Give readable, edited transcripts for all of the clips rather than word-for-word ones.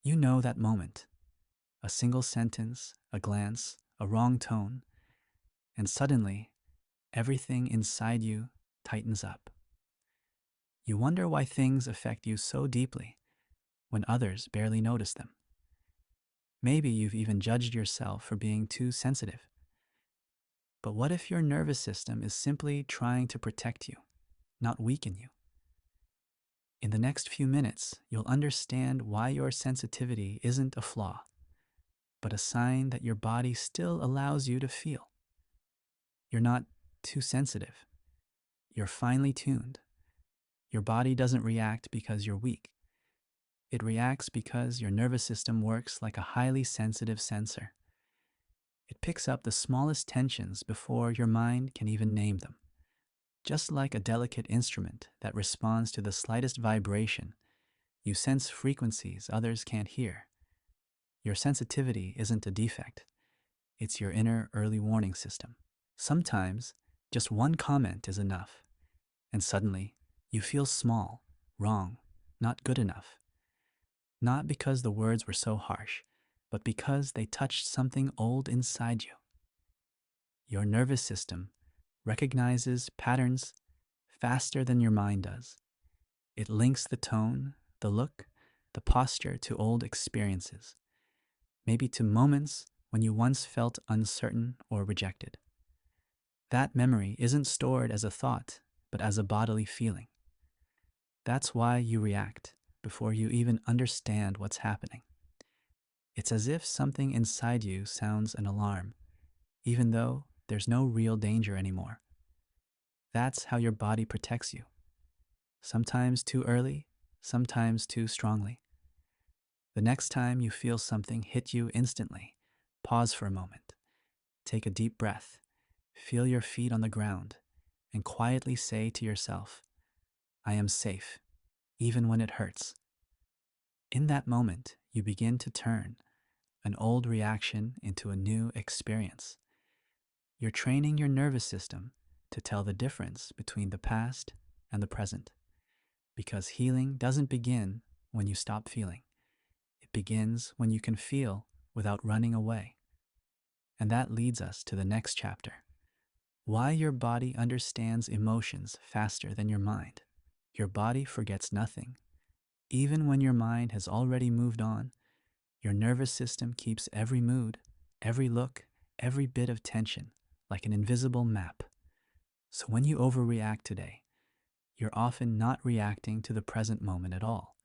You know that moment, a single sentence, a glance, a wrong tone, and suddenly everything inside you tightens up. You wonder why things affect you so deeply when others barely notice them. Maybe you've even judged yourself for being too sensitive. But what if your nervous system is simply trying to protect you, not weaken you? In the next few minutes, you'll understand why your sensitivity isn't a flaw, but a sign that your body still allows you to feel. You're not too sensitive. You're finely tuned. Your body doesn't react because you're weak. It reacts because your nervous system works like a highly sensitive sensor. It picks up the smallest tensions before your mind can even name them. Just like a delicate instrument that responds to the slightest vibration, you sense frequencies others can't hear. Your sensitivity isn't a defect. It's your inner early warning system. Sometimes, just one comment is enough, and suddenly, you feel small, wrong, not good enough. Not because the words were so harsh, but because they touched something old inside you. Your nervous system recognizes patterns faster than your mind does. It links the tone, the look, the posture to old experiences, maybe to moments when you once felt uncertain or rejected. That memory isn't stored as a thought, but as a bodily feeling. That's why you react before you even understand what's happening. It's as if something inside you sounds an alarm, even though there's no real danger anymore. That's how your body protects you. Sometimes too early, sometimes too strongly. The next time you feel something hit you instantly, pause for a moment. Take a deep breath. Feel your feet on the ground and quietly say to yourself, I am safe, even when it hurts. In that moment, you begin to turn an old reaction into a new experience. You're training your nervous system to tell the difference between the past and the present. Because healing doesn't begin when you stop feeling. It begins when you can feel without running away. And that leads us to the next chapter. Why your body understands emotions faster than your mind. Your body forgets nothing. Even when your mind has already moved on, your nervous system keeps every mood, every look, every bit of tension like an invisible map. So when you overreact today, you're often not reacting to the present moment at all,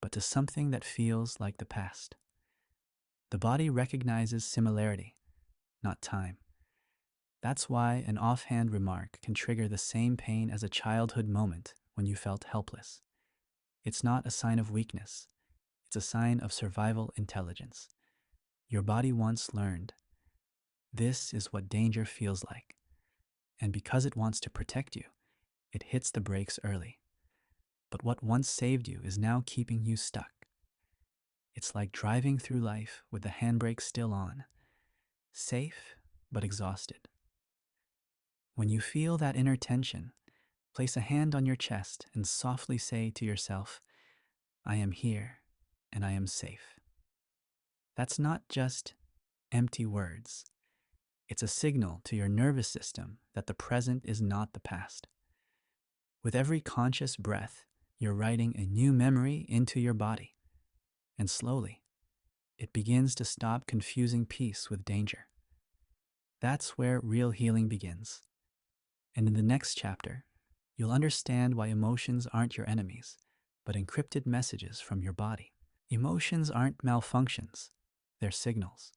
but to something that feels like the past. The body recognizes similarity, not time. That's why an offhand remark can trigger the same pain as a childhood moment when you felt helpless. It's not a sign of weakness. It's a sign of survival intelligence. Your body once learned, this is what danger feels like. And because it wants to protect you, it hits the brakes early. But what once saved you is now keeping you stuck. It's like driving through life with the handbrake still on, safe but exhausted. When you feel that inner tension, place a hand on your chest and softly say to yourself, I am here and I am safe. That's not just empty words. It's a signal to your nervous system that the present is not the past. With every conscious breath, you're writing a new memory into your body. And slowly, it begins to stop confusing peace with danger. That's where real healing begins. And in the next chapter, you'll understand why emotions aren't your enemies, but encrypted messages from your body. Emotions aren't malfunctions, they're signals.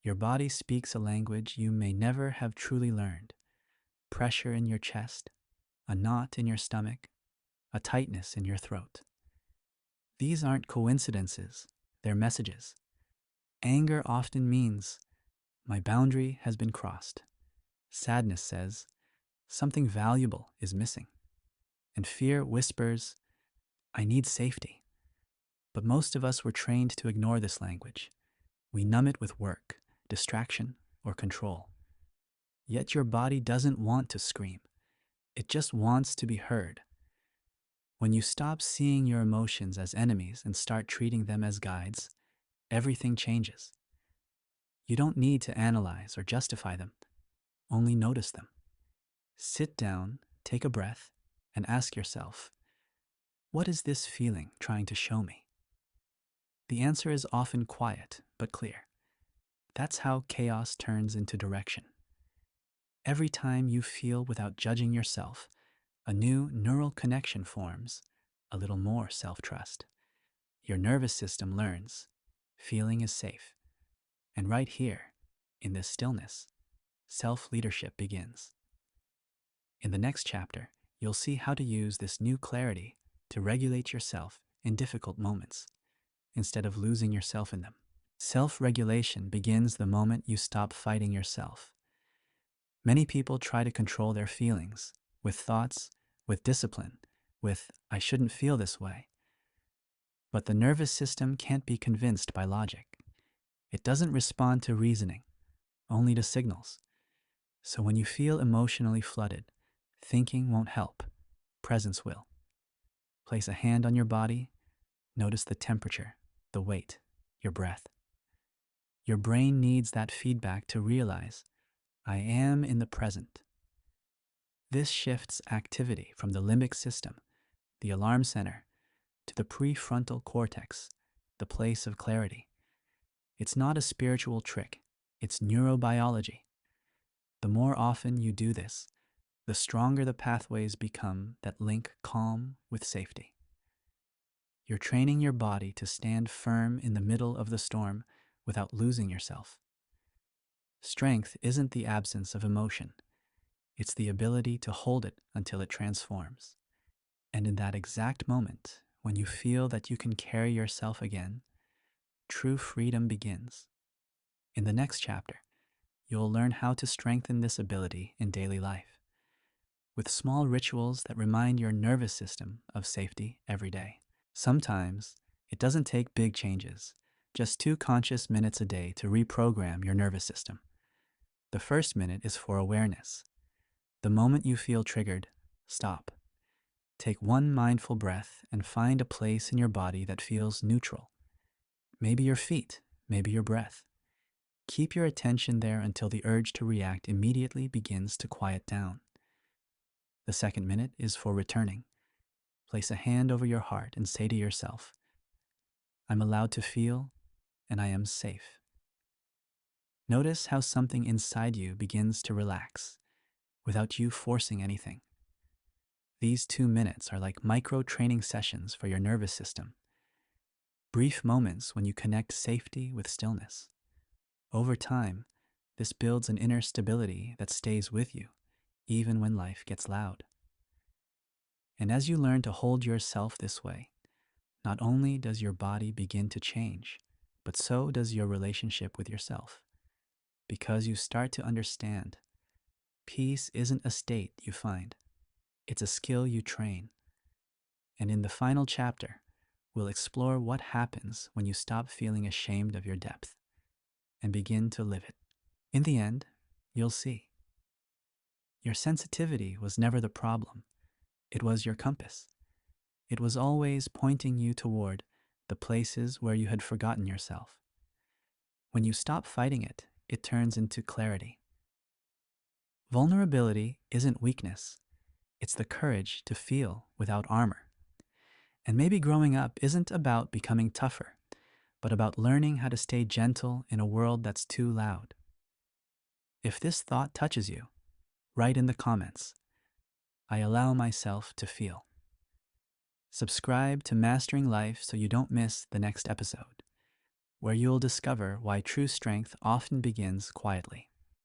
Your body speaks a language you may never have truly learned. Pressure in your chest, a knot in your stomach, a tightness in your throat. These aren't coincidences, they're messages. Anger often means, my boundary has been crossed. Sadness says, something valuable is missing. And fear whispers, I need safety. But most of us were trained to ignore this language. We numb it with work, distraction, or control. Yet your body doesn't want to scream. It just wants to be heard. When you stop seeing your emotions as enemies and start treating them as guides, everything changes. You don't need to analyze or justify them, only notice them. Sit down, take a breath, and ask yourself, what is this feeling trying to show me? The answer is often quiet but clear. That's how chaos turns into direction. Every time you feel without judging yourself, a new neural connection forms, a little more self-trust. Your nervous system learns, feeling is safe. And right here, in this stillness, self-leadership begins. In the next chapter, you'll see how to use this new clarity to regulate yourself in difficult moments, instead of losing yourself in them. Self-regulation begins the moment you stop fighting yourself. Many people try to control their feelings with thoughts, with discipline, with "I shouldn't feel this way." But the nervous system can't be convinced by logic. It doesn't respond to reasoning, only to signals. So when you feel emotionally flooded, thinking won't help, presence will. Place a hand on your body, notice the temperature, the weight, your breath. Your brain needs that feedback to realize, I am in the present. This shifts activity from the limbic system, the alarm center, to the prefrontal cortex, the place of clarity. It's not a spiritual trick, it's neurobiology. The more often you do this, the stronger the pathways become that link calm with safety. You're training your body to stand firm in the middle of the storm without losing yourself. Strength isn't the absence of emotion. It's the ability to hold it until it transforms. And in that exact moment, when you feel that you can carry yourself again, true freedom begins. In the next chapter, you'll learn how to strengthen this ability in daily life, with small rituals that remind your nervous system of safety every day. Sometimes, it doesn't take big changes, just 2 conscious minutes a day to reprogram your nervous system. The first minute is for awareness. The moment you feel triggered, stop. Take one mindful breath and find a place in your body that feels neutral. Maybe your feet, maybe your breath. Keep your attention there until the urge to react immediately begins to quiet down. The second minute is for returning. Place a hand over your heart and say to yourself, I'm allowed to feel, and I am safe. Notice how something inside you begins to relax, without you forcing anything. These 2 minutes are like micro-training sessions for your nervous system. Brief moments when you connect safety with stillness. Over time, this builds an inner stability that stays with you, even when life gets loud. And as you learn to hold yourself this way, not only does your body begin to change, but so does your relationship with yourself. Because you start to understand, peace isn't a state you find, it's a skill you train. And in the final chapter, we'll explore what happens when you stop feeling ashamed of your depth and begin to live it. In the end, you'll see. Your sensitivity was never the problem. It was your compass. It was always pointing you toward the places where you had forgotten yourself. When you stop fighting it, it turns into clarity. Vulnerability isn't weakness. It's the courage to feel without armor. And maybe growing up isn't about becoming tougher, but about learning how to stay gentle in a world that's too loud. If this thought touches you, write in the comments, I allow myself to feel. Subscribe to Mastering Life so you don't miss the next episode, where you'll discover why true strength often begins quietly.